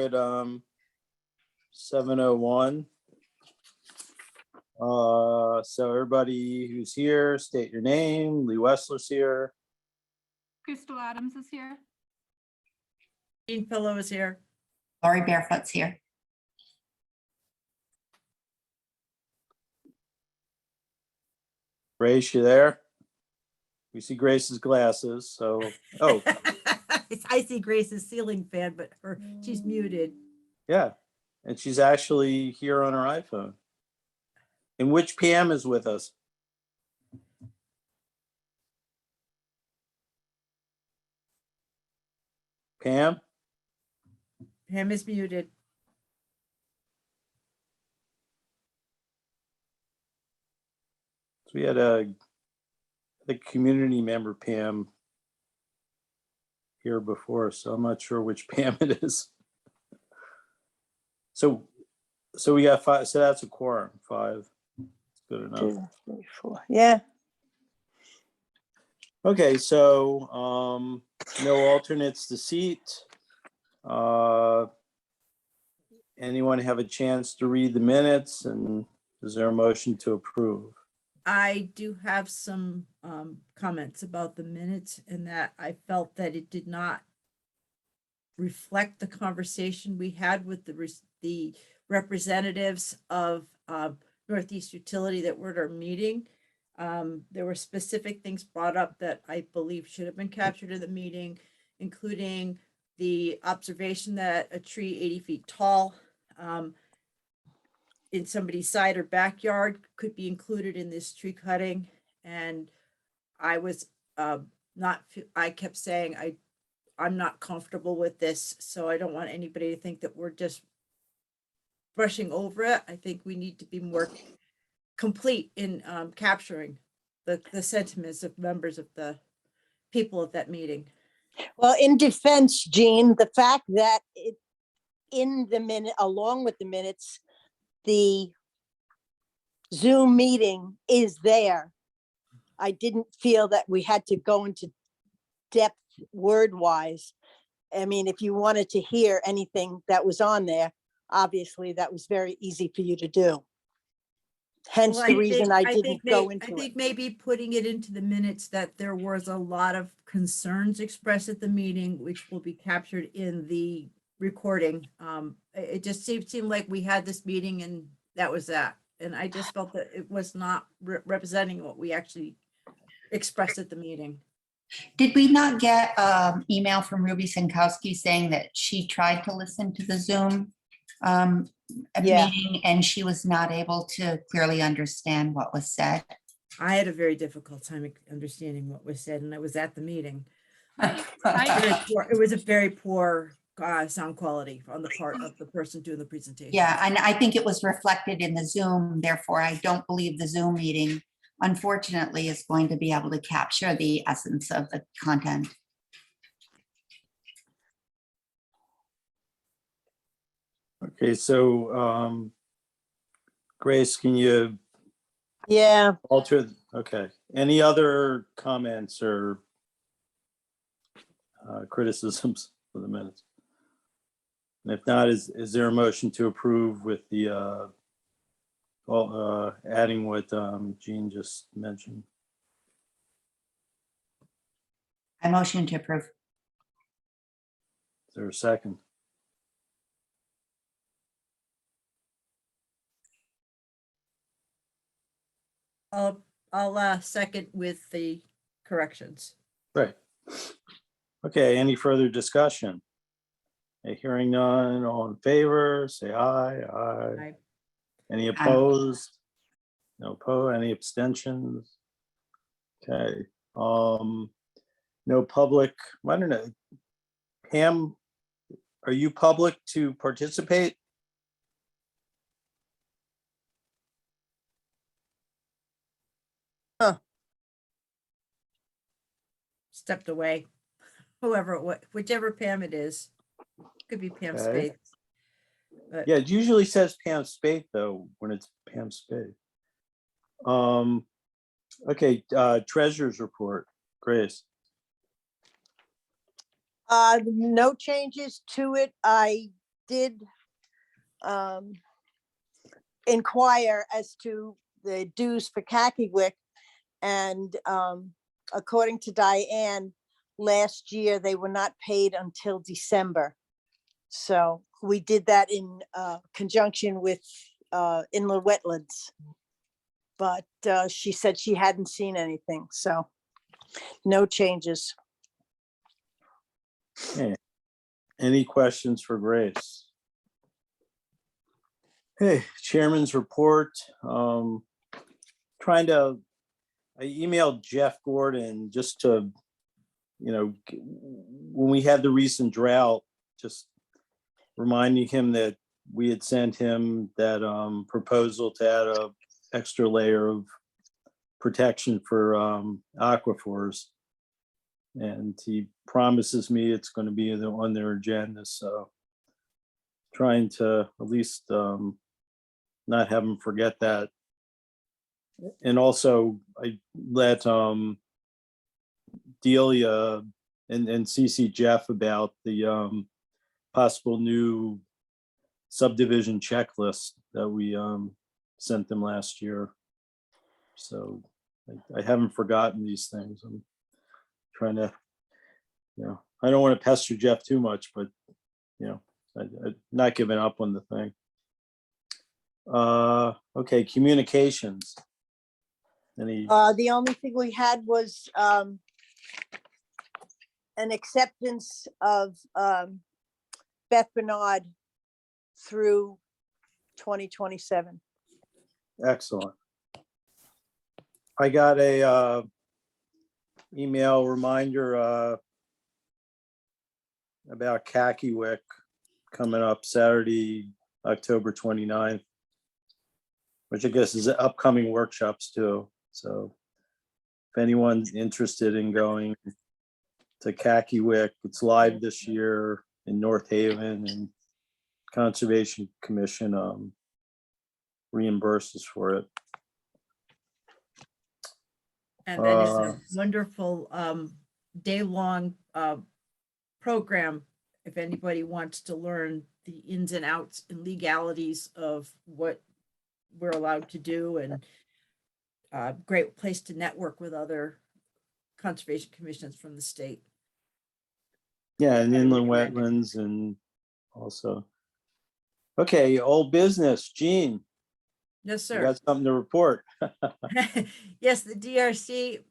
at 7:01. So everybody who's here, state your name. Lee Wessler's here. Crystal Adams is here. Jean Pillow is here. Lori Barefoot's here. Grace, you there? We see Grace's glasses, so, oh, I see Grace's ceiling fan, but she's muted. yeah. And she's actually here on her iPhone. And which PM is with us? Pam? Pam is muted. So we had the community member Pam here before, so I'm not sure which Pam it is. So we got 5, so that's a quorum, 5. It's good enough. 2, 3, 4. Yeah. Okay, so no alternates to seat. Anyone have a chance to read the minutes, and is there a motion to approve? I do have some comments about the minutes, and that I felt that it did not reflect the conversation we had with the representatives of Northeast Utility that were at our meeting. There were specific things brought up that I believe should have been captured in the meeting, including the observation that a tree 80 feet tall in somebody's side or backyard could be included in this tree cutting. And I was I kept saying, I'm not comfortable with this, so I don't want anybody to think that we're just brushing over it. I think we need to be more complete in capturing the sentiments of members of the people at that meeting. Well, in defense, Jean, the fact that in the minute, along with the minutes, the Zoom meeting is there. I didn't feel that we had to go into depth word-wise. I mean, if you wanted to hear anything that was on there, obviously that was very easy for you to do. Hence Well, the reason I didn't think go I into think it. maybe putting it into the minutes that there was a lot of concerns expressed at the meeting, which will be captured in the recording. It just seemed like we had this meeting and that was that. And I just felt that it was not representing what we actually expressed at the meeting. Did we not get email from Ruby Sinkowski saying that she tried to listen to the Zoom Yeah. meeting and she was not able to clearly understand what was said? I had a very difficult time understanding what was said, and I was at the meeting. I It was a very poor sound quality on the part of the person doing the presentation. Yeah, and I think it was reflected in the Zoom. Therefore, I don't believe the Zoom meeting, unfortunately, is going to be able to capture the essence of the content. Okay, so Grace, can you Yeah, alter? Okay, any other comments or criticisms for the minutes? And if not, is there a motion to approve with the adding what Jean just mentioned? I motion to approve. Is there a second? I'll second with the corrections. Right. Okay, any further discussion? Hearing none, all in favor, say aye. Aye. Aye. Any opposed? No opposed, any abstentions? Okay, no public, I don't know. Pam, are you public to participate? Stepped away. Whichever Pam it is. Could be Pam Okay. Spade. But Yeah, it usually says Pam Spade though, when it's Pam Spade. Okay, treasurer's report, Grace. no changes to it. I did inquire as to the dues for Kakiewicz. And according to Diane, last year they were not paid until December. So we did that in conjunction with inland wetlands. But she said she hadn't seen anything, so no changes. Okay. Any questions for Grace? Hey, Chairman's report. I emailed Jeff Gordon just to, when we had the recent drought, just reminding him that we had sent him that proposal to add a extra layer of protection for aquifers. And he promises me it's going to be on their agenda, so trying to at least not have him forget that. And also I let Delia and CC Jeff about the possible new subdivision checklist that we sent them last year. So I haven't forgotten these things. I'm trying to, I don't want to pester Jeff too much, but I'm not giving up on the thing. Okay, communications. Any? The only thing we had was an acceptance of Beth Bernard through 2027. Excellent. I got a email reminder about Kakiewicz coming up Saturday, October 29th, which I guess is upcoming workshops too. So if anyone's interested in going to Kakiewicz, it's live this year in North Haven, and Conservation Commission reimburses for it. And that is a wonderful day-long program. If anybody wants to learn the ins and outs and legalities of what we're allowed to do, and a great place to network with other conservation commissions from the state. Yeah, and Highly inland recommend. wetlands and also. Okay, old business, Gene, Yes, you sir. got something to report? Yes, the DRC,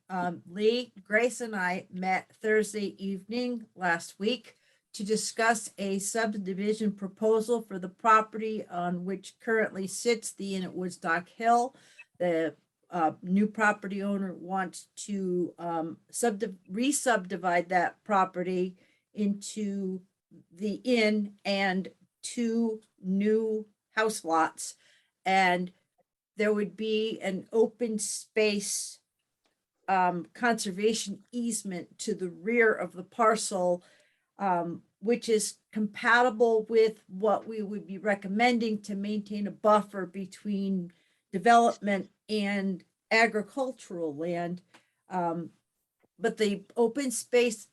Lee, Grace and I met Thursday evening last week to discuss a subdivision proposal for the property on which currently sits the Inn at Woodstock Hill. The new property owner wants to re-subdivide that property into the inn and 2 new house lots. And there would be an open space conservation easement to the rear of the parcel, which is compatible with what we would be recommending to maintain a buffer between development and agricultural land. But the open space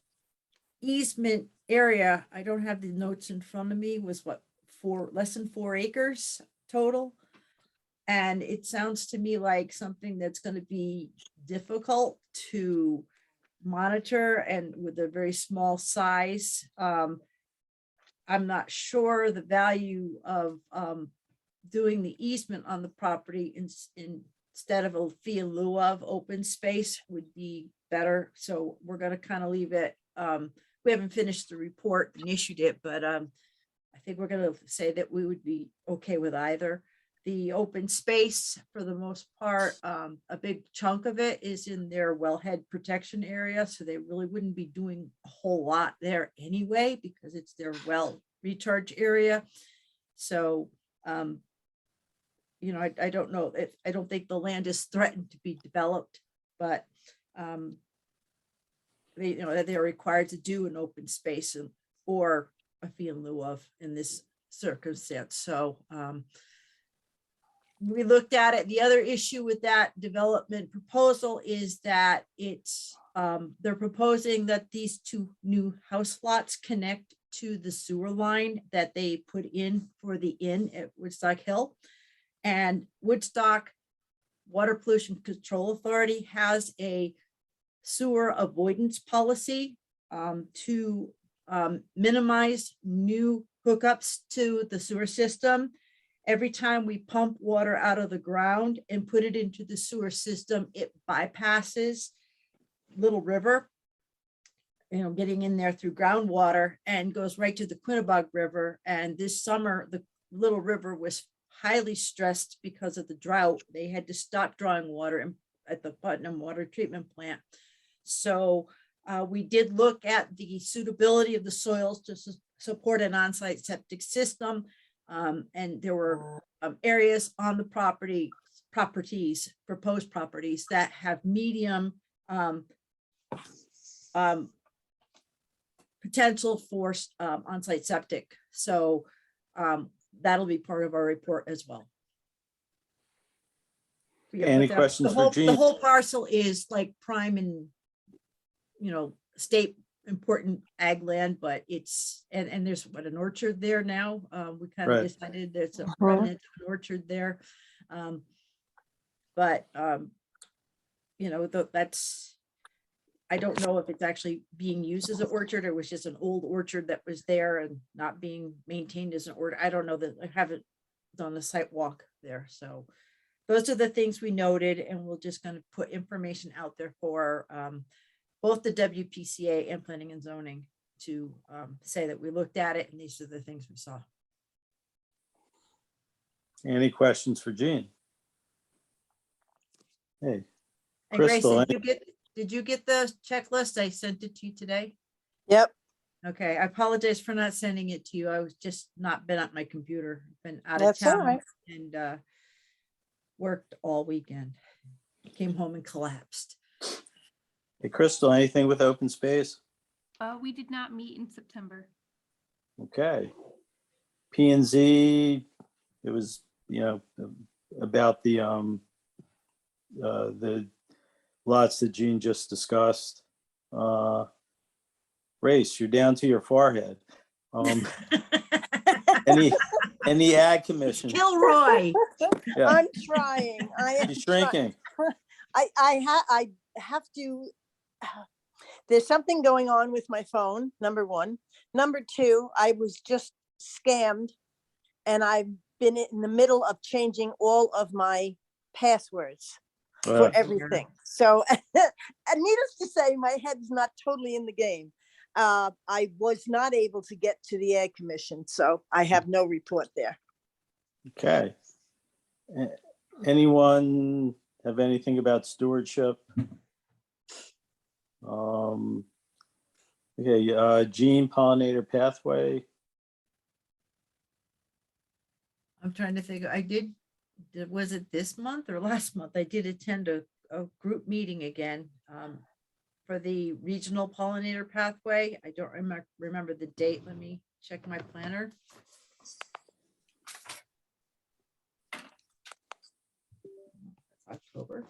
easement area, I don't have the notes in front of me, was what, less than 4 acres total? And it sounds to me like something that's going to be difficult to monitor, and with a very small size. I'm not sure the value of doing the easement on the property instead of a fee in lieu of open space would be better. So we're going to kind of leave it. We haven't finished the report and issued it, but I think we're going to say that we would be okay with either. The open space, for the most part, a big chunk of it is in their wellhead protection area. So they really wouldn't be doing a whole lot there anyway, because it's their well recharge area. So, I don't know if, I don't think the land is threatened to be developed, but they're required to do an open space or a fee in lieu of in this circumstance. So, we looked at it. The other issue with that development proposal is that it's they're proposing that these 2 new house lots connect to the sewer line that they put in for the inn at Woodstock Hill. And Woodstock Water Pollution Control Authority has a sewer avoidance policy to minimize new hookups to the sewer system. Every time we pump water out of the ground and put it into the sewer system, it bypasses Little River, getting in there through groundwater and goes right to the Quinnebog River. And this summer, the Little River was highly stressed because of the drought. They had to stop drawing water at the Putnam Water Treatment Plant. So we did look at the suitability of the soils to support an on-site septic system. And there were areas on the proposed properties that have medium potential for on-site septic. So that'll be part of our report as well. Yeah, Any but questions for the Jean? whole parcel is like prime and, state important ag land, but it's, and there's an orchard there now. We kind of Right. decided there's a Mhm. remnant of an orchard there. But that's, I don't know if it's actually being used as an orchard or it was just an old orchard that was there and not being maintained as an orchard. I don't know, that I haven't done the site walk there. So those are the things we noted, and we'll just kind of put information out there for both the WPCA and Planning and Zoning to say that we looked at it and these are the things we saw. Any questions for Jean? Hey, And Grace, Crystal, did you get the checklist? I sent it to you today. Yep. Okay, I apologize for not sending it to you. I was just not been at my computer, been out of That's all town right. and worked all weekend. Came home and collapsed. hey, Crystal, anything with open space? We did not meet in September. Okay. P and Z, it was, about the lots that Jean just discussed. Race, you're down to your forehead. Any ag commission? Kilroy. Yeah, I'm trying. I am she's trying. shrinking. I have to, there's something going on with my phone, number one. Number two, I was just scammed and I've been in the middle of changing all of my passwords for everything. So, and needless to say, my head's not totally in the game. I was not able to get to the Ag Commission, so I have no report there. Okay. Anyone have anything about stewardship? Okay, Gene Pollinator Pathway. I'm trying to figure, was it this month or last month? I did attend a group meeting again for the regional pollinator pathway. I don't remember the date. Let me check my planner. October.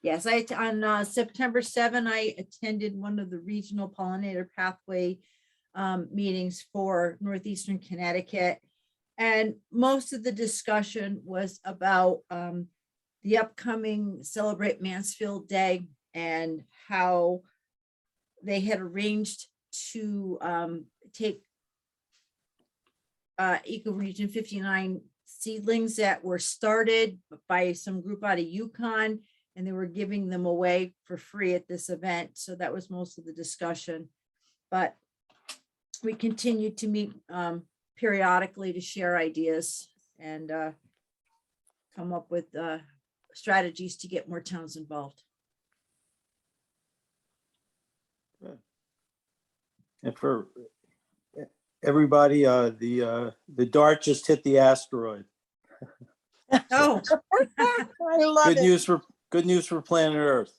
Yes, on September 7, I attended one of the regional pollinator pathway meetings for Northeastern Connecticut. And most of the discussion was about the upcoming Celebrate Mansfield Day and how they had arranged to take Ecoregion 59 seedlings that were started by some group out of Yukon, and they were giving them away for free at this event. So that was most of the discussion. But we continued to meet periodically to share ideas and come up with strategies to get more towns involved. And for everybody, the dart just hit the asteroid. Oh, I love Good it. news for planet Earth.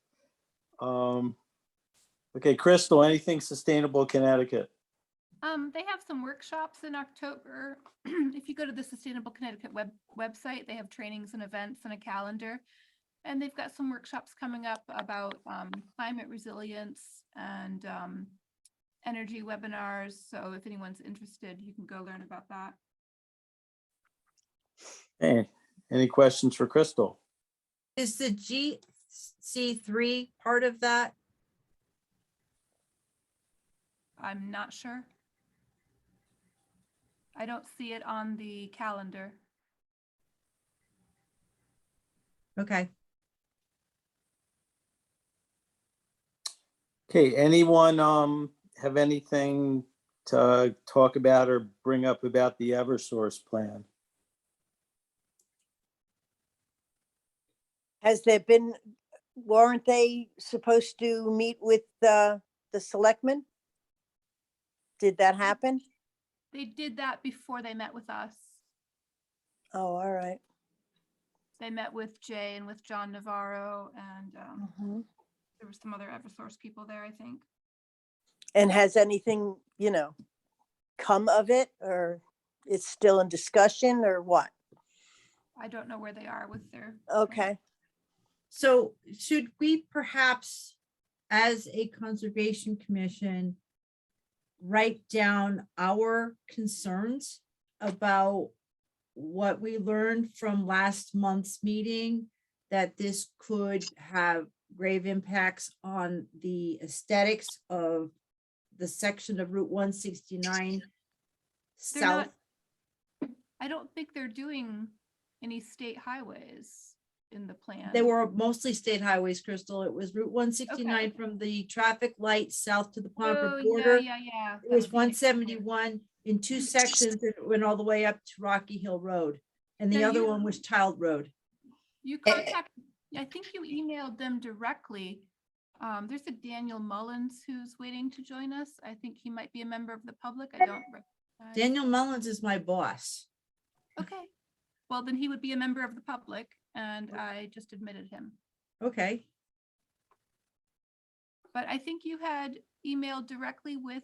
Okay, Crystal, anything sustainable Connecticut? They have some workshops in October. If you go to the Sustainable Connecticut website, they have trainings and events and a calendar. And they've got some workshops coming up about climate resilience and energy webinars. So if anyone's interested, you can go learn about that. Hey, any questions for Crystal? Is the GC3 part of that? I'm not sure. I don't see it on the calendar. Okay. Okay, anyone have anything to talk about or bring up about the Eversource plan? Has there been, weren't they supposed to meet with the selectmen? Did that happen? They did that before they met with us. Oh, all right. They met with Jay and with John Navarro, and Mhm. there were some other Eversource people there, I think. And has anything, come of it, or it's still in discussion, or what? I don't know where they are with their. Okay. So should we perhaps, as a conservation commission, write down our concerns about what we learned from last month's meeting, that this could have grave impacts on the aesthetics of the section of Route 169 They're south? not, I don't think they're doing any state highways in the plan. They were mostly state highways, Crystal. It was Route 169 Okay. from the traffic light south to the Oh, Pomfret yeah, border. yeah. It That was would be an example. 171 in two sections. It went all the way up to Rocky Hill Road. And the Now other you- one was Child Road. You contact, I think you emailed them directly. There's a Daniel Mullins who's waiting to join us. I think he might be a member of the public. I don't recognize. Daniel Mullins is my boss. Okay. Well, then he would be a member of the public, and I just admitted him. Okay. But I think you had emailed directly with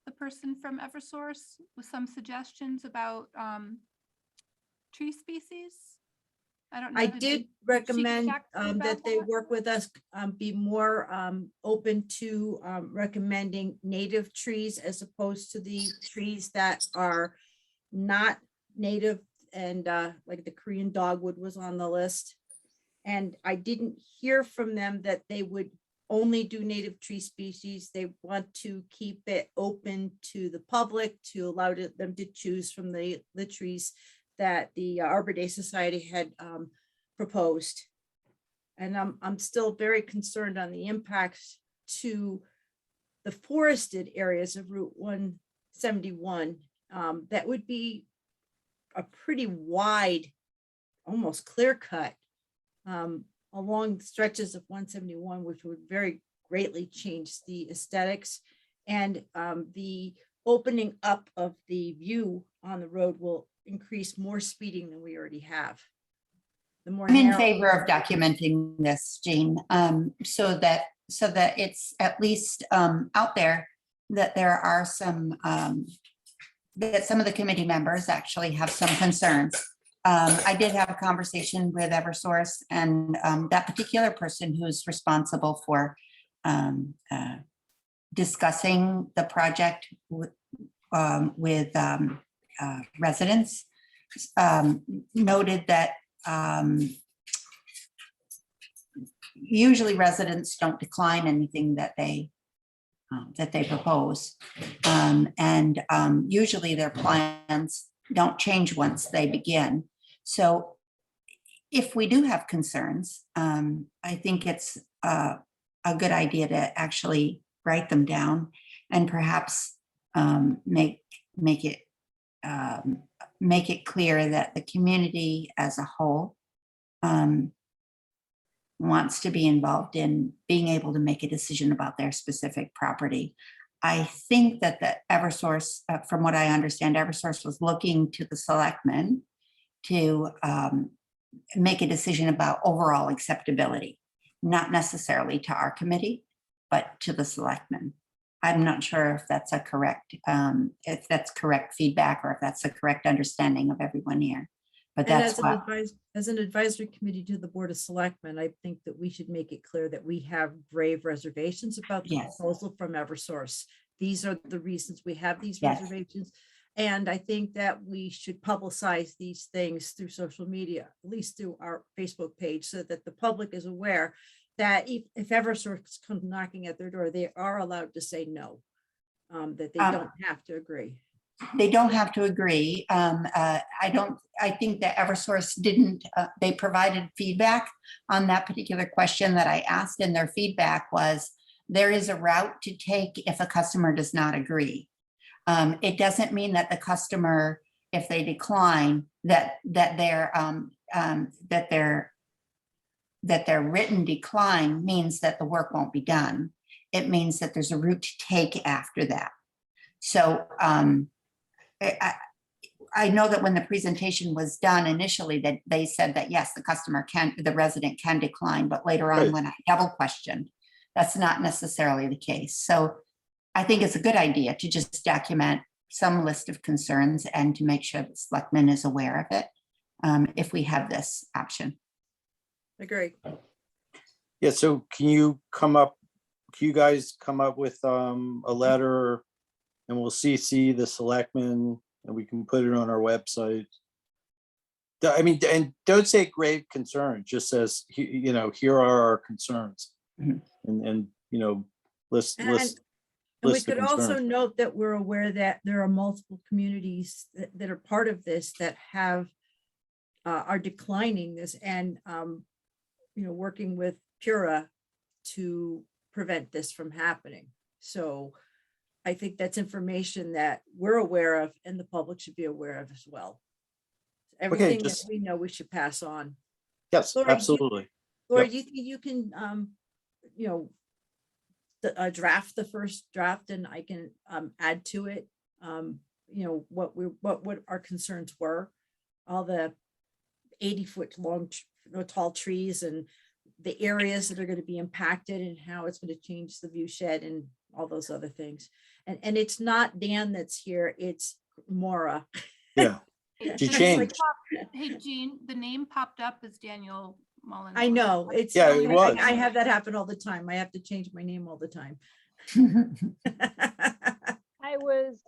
the person from Eversource with some suggestions about tree species. I don't know. I did did she recommend connect you that about they that? work with us, be more open to recommending native trees as opposed to the trees that are not native, and like the Korean dogwood was on the list. And I didn't hear from them that they would only do native tree species. They want to keep it open to the public to allow them to choose from the trees that the Arbor Day Society had proposed. And I'm still very concerned on the impacts to the forested areas of Route 171. That would be a pretty wide, almost clear cut along stretches of 171, which would very greatly change the aesthetics, and the opening up of the view on the road will increase more speeding than we already have. The more I'm in narrow- favor of documenting this, Jean, so that it's at least out there, that there are some, that some of the committee members actually have some concerns. I did have a conversation with Eversource, and that particular person who's responsible for discussing the project with residents noted that usually residents don't decline anything that they propose. And usually their plans don't change once they begin. So if we do have concerns, I think it's a good idea to actually write them down and perhaps make it clear that the community as a whole wants to be involved in being able to make a decision about their specific property. I think that the Eversource, from what I understand, Eversource was looking to the selectmen to make a decision about overall acceptability, not necessarily to our committee, but to the selectmen. I'm not sure if that's correct feedback or if that's the correct understanding of everyone here. But And that's what, as an advisory committee to the Board of Selectmen, I think that we should make it clear that we have grave reservations about the Yes. proposal from Eversource. These are the reasons we have these Yes. reservations. And I think that we should publicize these things through social media, at least through our Facebook page, so that the public is aware that if Eversource comes knocking at their door, they are allowed to say no, that they don't have to agree. they don't have to agree. I think that Eversource didn't, they provided feedback on that particular question that I asked, and their feedback was there is a route to take if a customer does not agree. It doesn't mean that the customer, if they decline, that their written decline means that the work won't be done. It means that there's a route to take after that. So I know that when the presentation was done initially, that they said that yes, the resident can decline, but later on Right. when I double questioned, that's not necessarily the case. So I think it's a good idea to just document some list of concerns and to make sure the selectman is aware of it if we have this option. Agree. Yeah, so can you guys come up with a letter, and we'll CC the selectmen and we can put it on our website. I mean, and don't say grave concern, just says, here are our concerns. Mhm. And, list And we the could also concerns. note that we're aware that there are multiple communities that are part of this that are declining this and, working with Pura to prevent this from happening. So I think that's information that we're aware of and the public should be aware of as well. Everything that just- we know, we should pass on. Yes, Laura, do you- absolutely. Laura, Yep. do you think you can, draft the first draft and I can add to it? What our concerns were, all the 80-foot long, tall trees and the areas that are going to be impacted and how it's going to change the view shed and all those other things. And it's not Dan that's here, it's Maura. Yeah, Hey, She the name changed. popped- Hey, Jean, the name popped up as Daniel Mullen. I know, it's. Yeah, it was. I have that happen all the time. I have to change my name all the time. I was,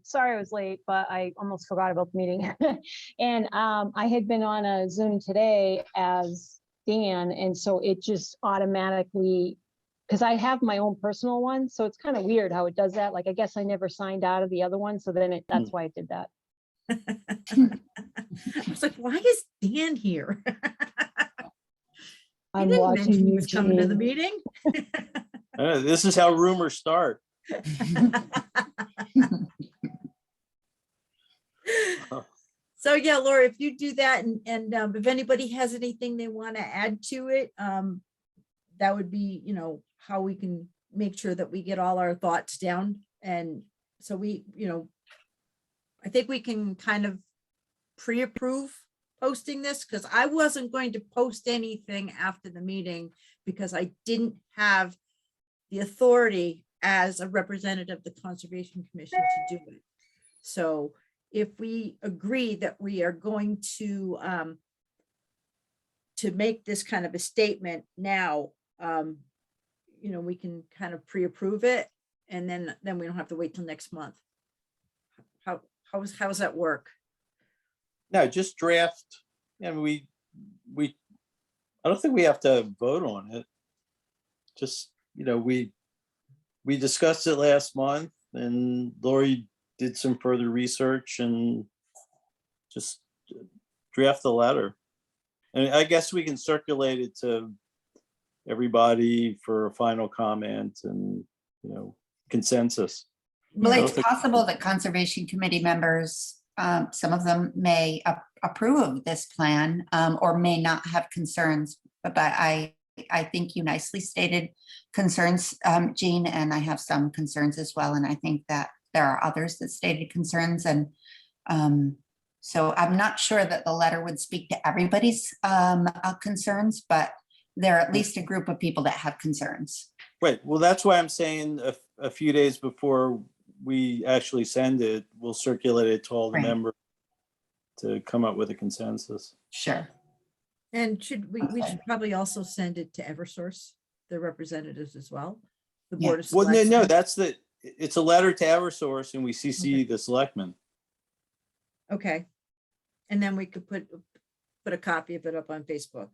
sorry I was late, but I almost forgot about the meeting. And I had been on a Zoom today as Dan, and so it just automatically, because I have my own personal one, so it's kind of weird how it does that. Like, I guess I never signed out of the other one, so then that's why it did that. I was like, why is Dan here? He I'm didn't watching mention he you, was coming to the Jean. meeting. This is how rumors start. So yeah, Laura, if you do that and if anybody has anything they want to add to it, that would be, how we can make sure that we get all our thoughts down. And so we, I think we can kind of pre-approve posting this because I wasn't going to post anything after the meeting because I didn't have the authority as a representative of the Conservation Commission to do it. So if we agree that we are going to make this kind of a statement now, we can kind of pre-approve it, and then we don't have to wait till next month. How does that work? No, just draft, and I don't think we have to vote on it. Just, we discussed it last month, and Lori did some further research and just draft the letter. And I guess we can circulate it to everybody for a final comment and, consensus. Well, I it's don't think- possible that Conservation Committee members, some of them may approve of this plan or may not have concerns. But I think you nicely stated concerns, Jean, and I have some concerns as well. And I think that there are others that stated concerns. And so I'm not sure that the letter would speak to everybody's concerns, but there are at least a group of people that have concerns. Right, well, that's why I'm saying a few days before we actually send it, we'll circulate it to all the Right. members to come up with a consensus. Sure. And we Okay. should probably also send it to Eversource, their representatives as well. The Yeah. Board of Well, no, Selectmen. it's a letter to Eversource and we CC the selectmen. Okay. And then we could put a copy of it up on Facebook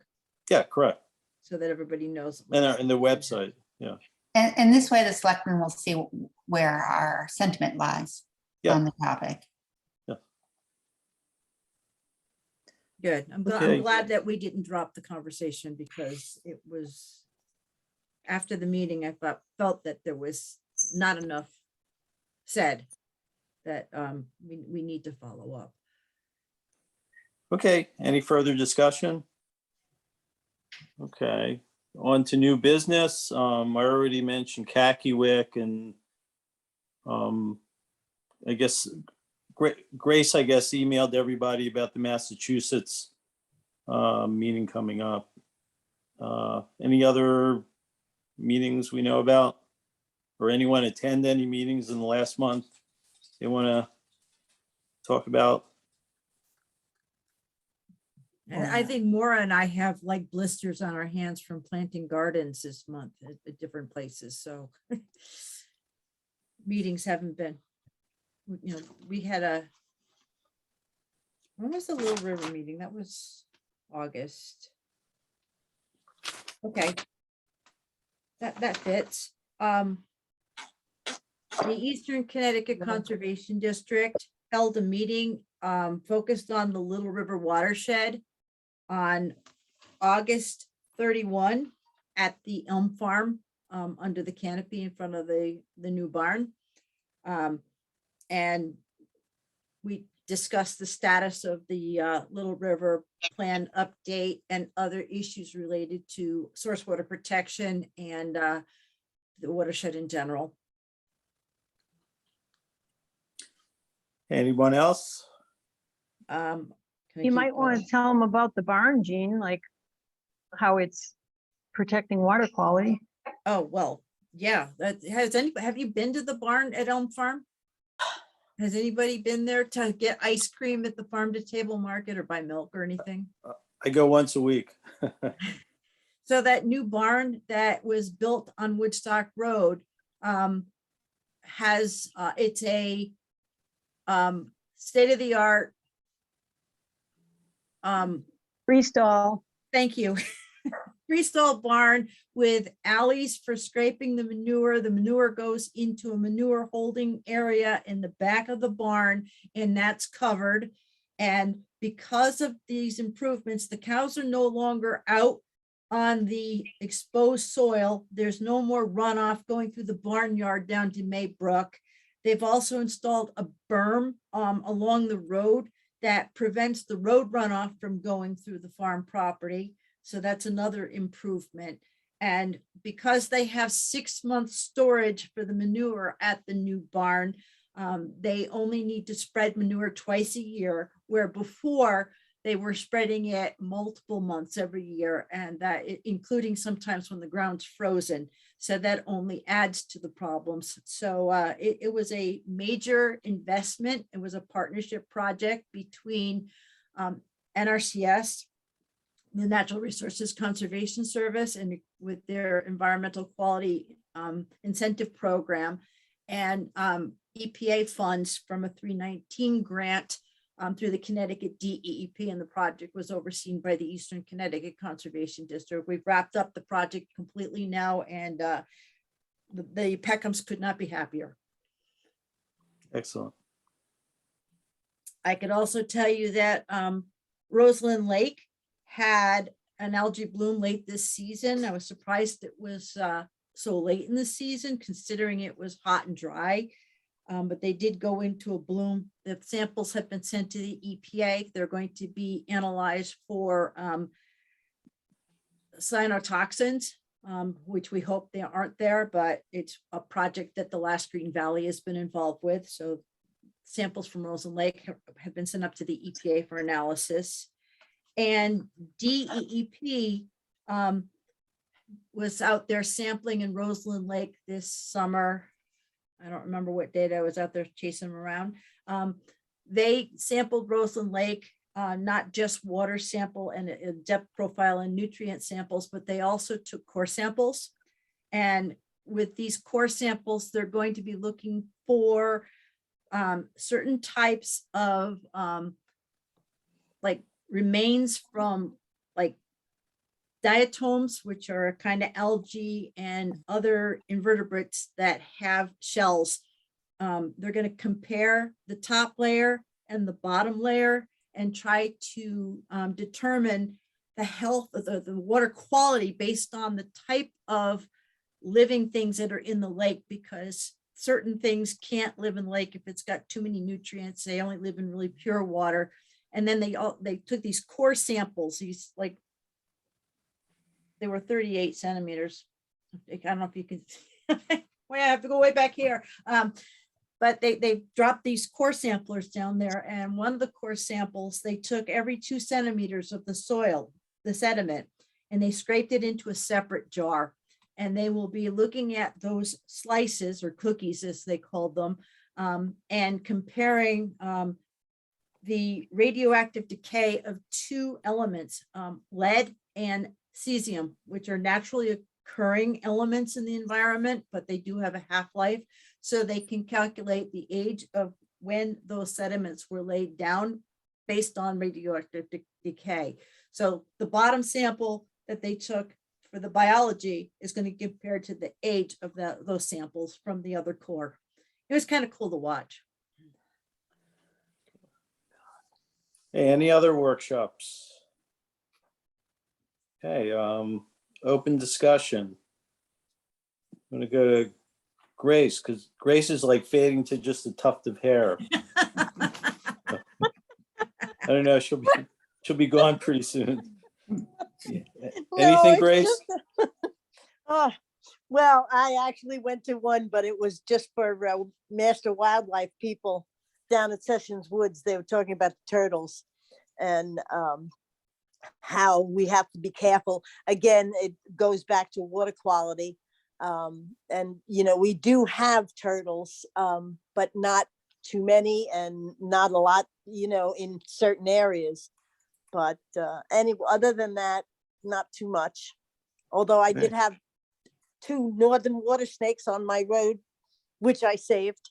Yeah, correct. so that everybody knows. And the website, yeah. And this way the selectmen will see where our sentiment lies Yeah. on the topic. Good. I'm Okay. glad that we didn't drop the conversation because it was after the meeting, I felt that there was not enough said that we need to follow up. Okay, any further discussion? Okay, on to new business. I already mentioned Kakiwik and I guess Grace, I guess, emailed everybody about the Massachusetts meeting coming up. Any other meetings we know about? Or anyone attend any meetings in the last month they want to talk about? And I think Maura and I have like blisters on our hands from planting gardens this month at different places, so meetings haven't been, you know, we had when was the Little River meeting? That was August. Okay. That fits. The Eastern Connecticut Conservation District held a meeting focused on the Little River watershed on August 31 at the Elm Farm under the canopy in front of the new barn. And we discussed the status of the Little River plan update and other issues related to source water protection and the watershed in general. Anyone else? Can I You keep might want going? to tell them about the barn, Gene, like how it's protecting water quality. Oh, well, yeah, have you been to the barn at Elm Farm? Has anybody been there to get ice cream at the farm to table market or buy milk or anything? I go once a week. So that new barn that was built on Woodstock Road has, it's a state-of-the-art. Freestall. Thank you. Freestall barn with alleys for scraping the manure. The manure goes into a manure holding area in the back of the barn, and that's covered. And because of these improvements, the cows are no longer out on the exposed soil. There's no more runoff going through the barnyard down to Maybrook. They've also installed a berm along the road that prevents the road runoff from going through the farm property. So that's another improvement. And because they have 6 months storage for the manure at the new barn, they only need to spread manure twice a year, where before they were spreading it multiple months every year, and that including sometimes when the ground's frozen. So that only adds to the problems. So it was a major investment. It was a partnership project between NRCS, the Natural Resources Conservation Service, and with their environmental quality incentive program, and EPA funds from a 319 grant through the Connecticut DEEP, and the project was overseen by the Eastern Connecticut Conservation District. We've wrapped up the project completely now, and the Peckhams could not be happier. Excellent. I could also tell you that Roseland Lake had an algae bloom late this season. I was surprised it was so late in the season, considering it was hot and dry. But they did go into a bloom. The samples have been sent to the EPA. They're going to be analyzed for cyanotoxins, which we hope they aren't there, but it's a project that the Last Green Valley has been involved with. So samples from Roseland Lake have been sent up to the EPA for analysis. And DEEP was out there sampling in Roseland Lake this summer. I don't remember what date I was out there chasing them around. They sampled Roseland Lake, not just water sample and a depth profile and nutrient samples, but they also took core samples. And with these core samples, they're going to be looking for certain types of like remains from like diatoms, which are a kind of algae and other invertebrates that have shells. They're going to compare the top layer and the bottom layer and try to determine the health of the water quality based on the type of living things that are in the lake, because certain things can't live in the lake if it's got too many nutrients. They only live in really pure water. And then they took these core samples, these like, they were 38 centimeters. I don't know if you can, well, I have to go way back here. But they dropped these core samplers down there, and one of the core samples, they took every 2 centimeters of the soil, the sediment, and they scraped it into a separate jar. And they will be looking at those slices or cookies, as they called them, and comparing the radioactive decay of 2 elements, lead and cesium, which are naturally occurring elements in the environment, but they do have a half-life. So they can calculate the age of when those sediments were laid down based on radioactive decay. So the bottom sample that they took for the biology is going to compare to the age of those samples from the other core. It was kind of cool to watch. Hey, any other workshops? Okay, open discussion. I'm gonna go to Grace, because Grace is like fading to just a tuft of hair. I don't know, she'll be gone pretty soon. Yeah. No, Anything, it's Grace? just- Oh, well, I actually went to one, but it was just for master wildlife people down at Sessions Woods. They were talking about the turtles and how we have to be careful. Again, it goes back to water quality. And, you know, we do have turtles, but not too many and not a lot, you know, in certain areas. But other than that, not too much. Although I did Okay. have 2 northern water snakes on my road, which I saved.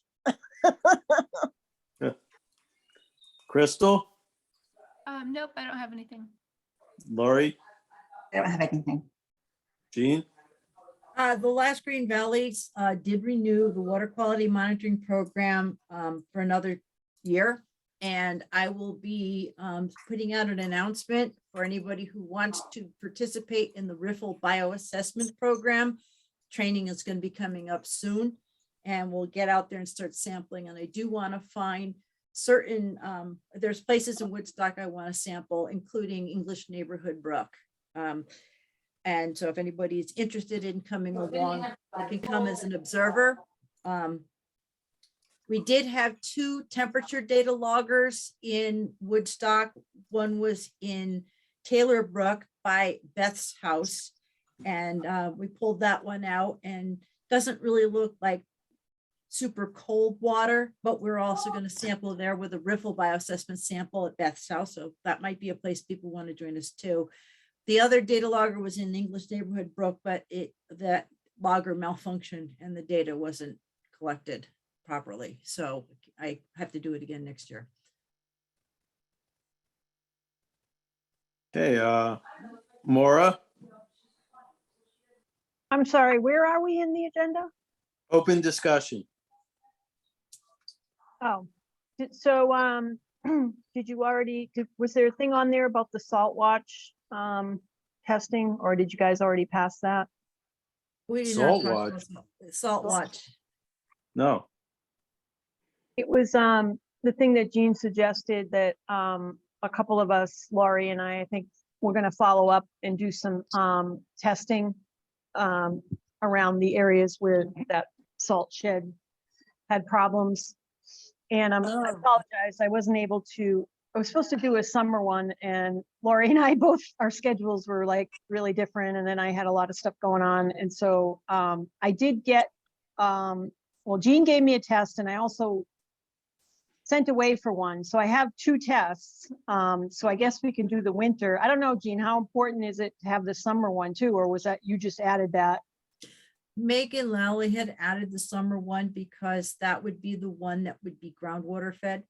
Crystal, Nope, I don't have anything. Lori, I don't have anything. Jean? The last Green Valleys did renew the water quality monitoring program for another year. And I will be putting out an announcement for anybody who wants to participate in the Riffle bioassessment program. Training is going to be coming up soon, and we'll get out there and start sampling. And I do want to find certain, there's places in Woodstock I want to sample, including English Neighborhood Brook. And so if anybody is interested in coming along, I can come as an observer. We did have 2 temperature data loggers in Woodstock. One was in Taylor Brook by Beth's house. And we pulled that one out, and doesn't really look like super cold water, but we're also going to sample there with a Riffle bioassessment sample at Beth's house. So that might be a place people want to join us too. The other data logger was in English Neighborhood Brook, but that logger malfunctioned and the data wasn't collected properly. So I have to do it again next year. Okay, Maura, I'm sorry, where are we in the agenda? open discussion. Oh, so, did you already, was there a thing on there about the salt watch testing, or did you guys already pass that? We did Salt not talk watch. about Salt watch. No, It was the thing that Jean suggested that a couple of us, Laurie and I think we're gonna follow up and do some testing around the areas where that salt shed had problems. And I Oh. apologize, I wasn't able to I was supposed to do a summer one, and Lori and I both, our schedules were like really different, and then I had a lot of stuff going on, and so I did get, well, Jean gave me a test, and I also sent away for one, so I have 2 tests. So I guess we can do the winter. I don't know, Jean, how important is it to have the summer one too, or was that, you just added that? Megan Lally had added the summer one because that would be the one that would be groundwater fed.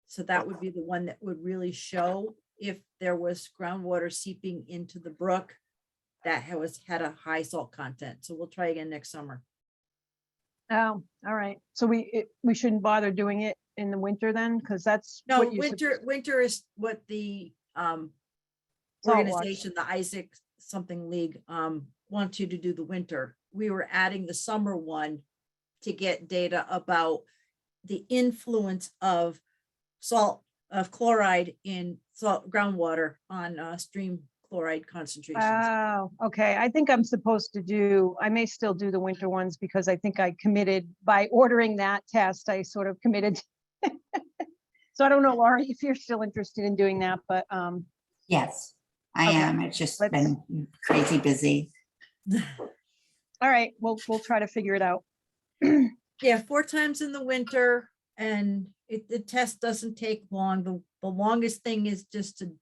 So that would be the one that would really show if there was groundwater seeping into the brook that had a high salt content. So we'll try again next summer. Oh, all right. So we shouldn't bother doing it in the winter then, because that's No, what you winter is what the Salt wash. organization, the Isaac something league, wants you to do the winter. We were adding the summer one to get data about the influence of chloride in salt groundwater on stream chloride concentrations. Oh, okay. I think I'm supposed to do, I may still do the winter ones because I think I committed by ordering that test, I sort of committed. So I don't know, Laurie, if you're still interested in doing that, but Yes, I Okay, am. It's just let's- been crazy busy. all right, we'll try to figure it out. Yeah, 4 times in the winter, and the test doesn't take long. The longest thing is just to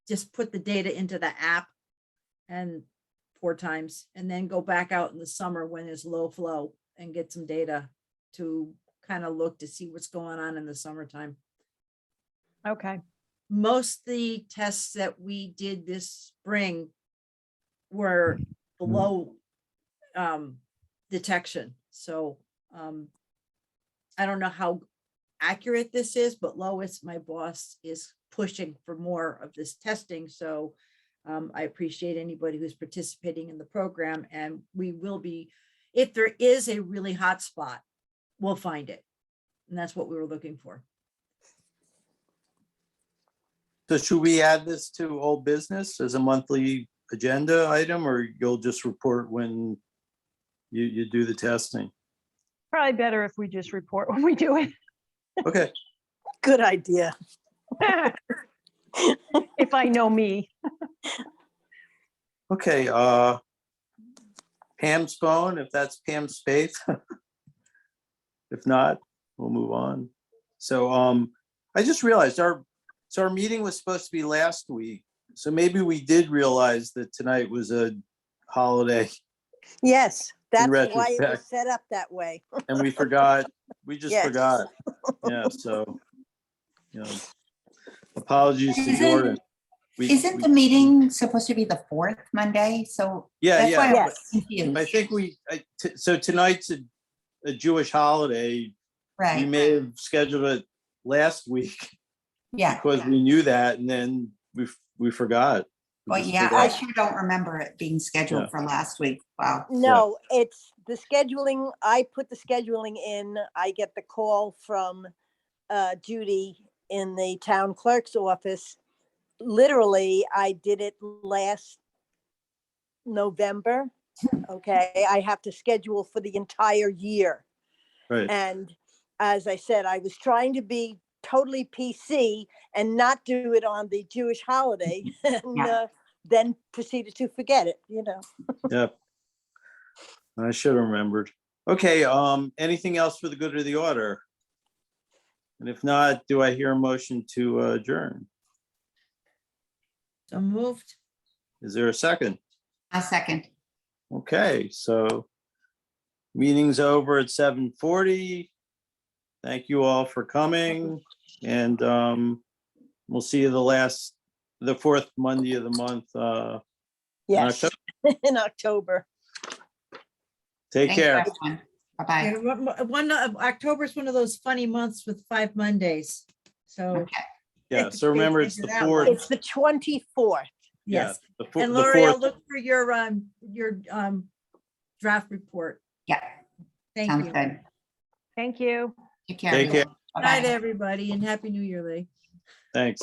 just put the data into the app and 4 times, and then go back out in the summer when there's low flow and get some data to kind of look to see what's going on in the summertime. Okay, Most of the tests that we did this spring were below detection. So I don't know how accurate this is, but Lois, my boss, is pushing for more of this testing. So I appreciate anybody who's participating in the program, and we will be, if there is a really hot spot, we'll find it. And that's what we were looking for. So should we add this to old business as a monthly agenda item, or you'll just report when you do the testing? probably better if we just report when we do it. Okay, Good idea. If I know me. okay, Pam's phone, if that's Pam's space. If not, we'll move on. So I just realized our meeting was supposed to be last week. So maybe we did realize that tonight was a holiday Yes, that's why it was retrospect. set up that way. and we forgot, we just Yes. forgot. Yeah, so, apologies to Isn't- Jordan. Isn't the meeting supposed to be the 4th Monday? So Yeah, that's why yeah. I Yes. was confused. I think so tonight's a Jewish holiday. We Right, may have scheduled it last week yeah. because we knew that, and then we forgot. We Well, just yeah, I forgot. sure don't remember it being scheduled Yeah. for last week. Wow. No, it's the scheduling. I put the scheduling in. I get the call from Judy in the town clerk's office. Literally, I did it last November. Okay, I have to schedule for the entire year. Right. And as I said, I was trying to be totally PC and not do it on the Jewish holiday and Yeah. then proceeded to forget it, Yep. I should have remembered. Okay, anything else for the good of the order? And if not, do I hear a motion to adjourn? So moved. Is there a second? A second. Okay, so meeting's over at 7:40. Thank you all for coming, and we'll see you the 4th Monday of the month. in Yes, October. in October. Take Thank you, care. everyone. Bye-bye. Yeah, October is one of those funny months with 5 Mondays. So, Okay. Yeah, so remember, it's the Figure that 4th. one. It's the 24th. Yeah, yes. the four- And the Lori, I'll 4th. look for your draft report. Yeah, Thank sounds you. good. Thank you. Take care. Take care. everyone. Night, Bye-bye. everybody, and Happy New Year, Lee. Thanks.